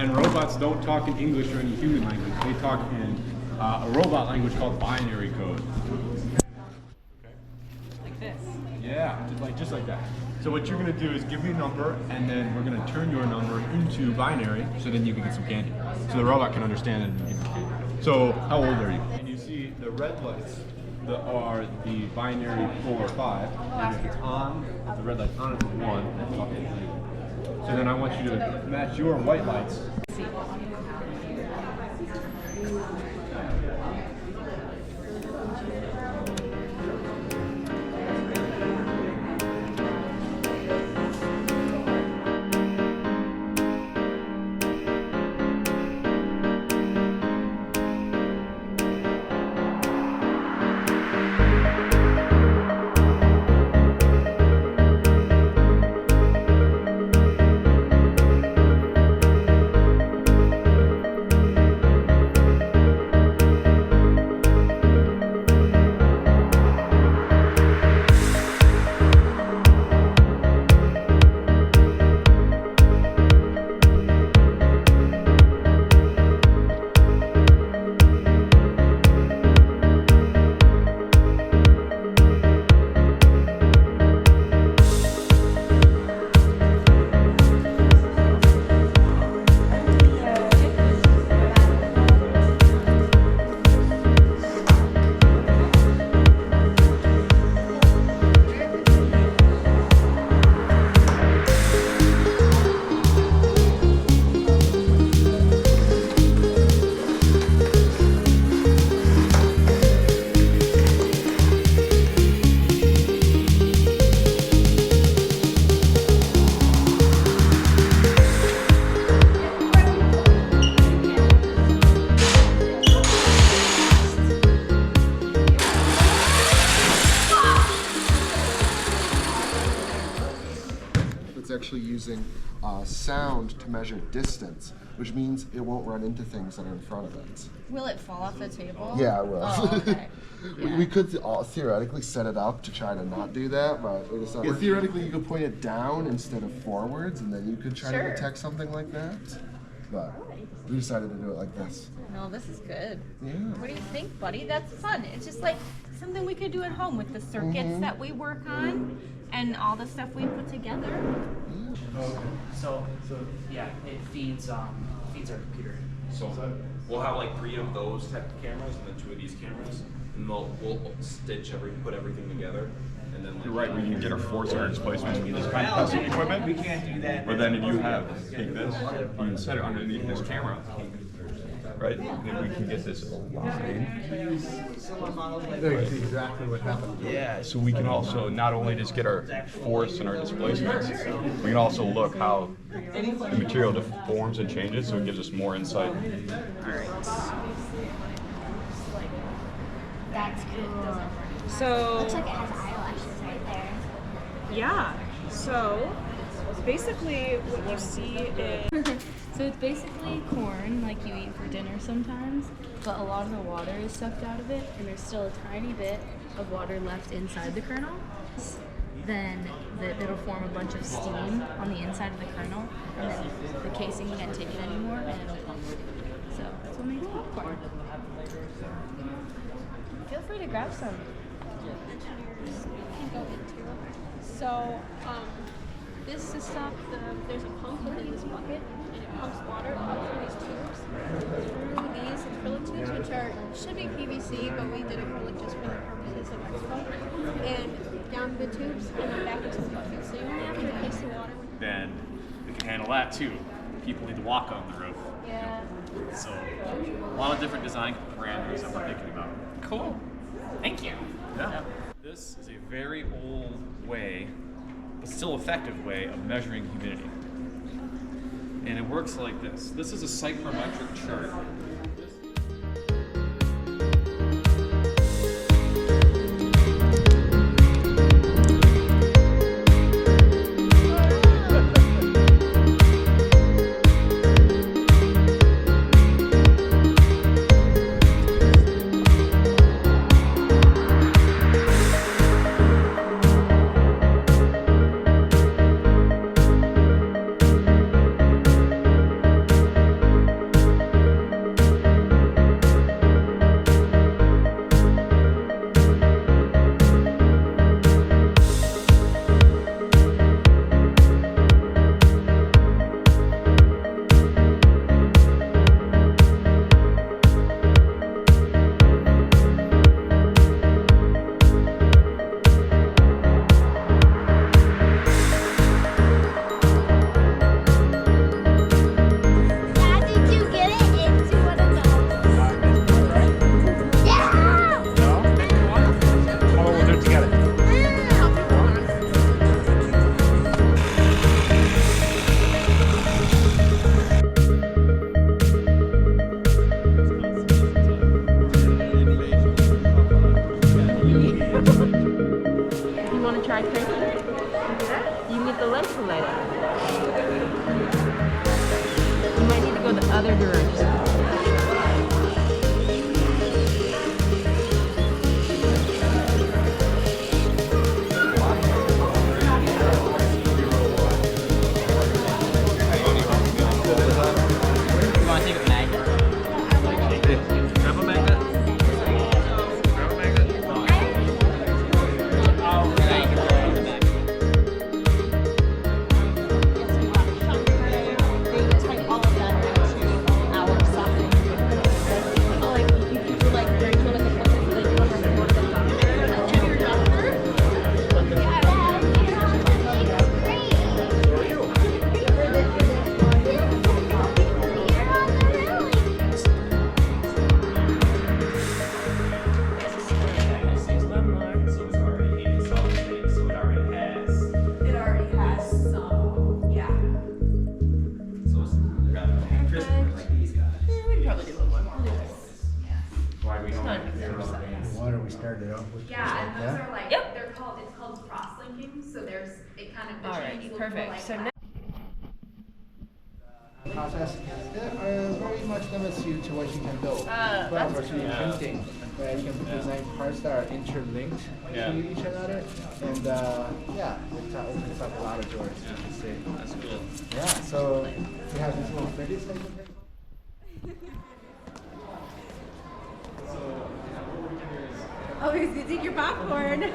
And robots don't talk in English or any human language. They talk in a robot language called binary code. Like this? Yeah, just like that. So what you're going to do is give me a number, and then we're going to turn your number into binary, so then you can get some candy. So the robot can understand it and you get some candy. So how old are you? And you see the red lights that are the binary 4 or 5. And if it's on, if the red light's on, it's 1. It's off, it's 0. So then I want you to match your white lights. Actually using sound to measure distance, which means it won't run into things that are in front of it. Will it fall off the table? Yeah, it will. Oh, okay. We could theoretically set it up to try to not do that, but we decided, or theoretically you could point it down instead of forwards, and then you could try to detect something like that. But we decided to do it like this. No, this is good. Yeah. What do you think, buddy? That's fun. It's just like something we could do at home with the circuits that we work on and all the stuff we put together. So yeah, it feeds our computer. So we'll have like 3 of those type of cameras and then 2 of these cameras, and we'll put everything together. And then, like, You're right, we can get our force and our displacements from this kind of piece of equipment. We can't do that. But then if you take this, you can set it underneath this camera. Right? And then we can get this aligned. That's exactly what happened. Yeah, so we can also not only just get our force and our displacements, we can also look how the material deforms and changes, so it gives us more insight. That's cool. So Looks like it has eyelashes right there. yeah, so basically what you see is So it's basically corn like you eat for dinner sometimes, but a lot of the water is sucked out of it and there's still a tiny bit of water left inside the kernel. Then it'll form a bunch of steam on the inside of the kernel, and then the casing can't take it anymore and it'll pump. So that's what makes popcorn. Feel free to grab some. So, this system, there's a pump within this bucket, and it pumps water out through these tubes, through these acrylic tubes, which should be PVC, but we did acrylic just for the purposes of Expo, and down the tubes, and then back into the bucket. So you only have to replace the water. Then we can handle that too. People need to walk on the roof. Yeah. So a lot of different design parameters that we're thinking about. Cool. Thank you. Yeah. This is a very old way, but still effective way of measuring humidity. And it works like this. This is a psychrometric chart. excited. You might need to go the other direction. Perfect. So now process very much limits you to what you can build. But for 3D printing, where you can design parts that are interlinked to each other, and yeah, it opens up a lot of doors. That's cool. Yeah, so we have this little 3D station. Oh, he's gonna take your popcorn.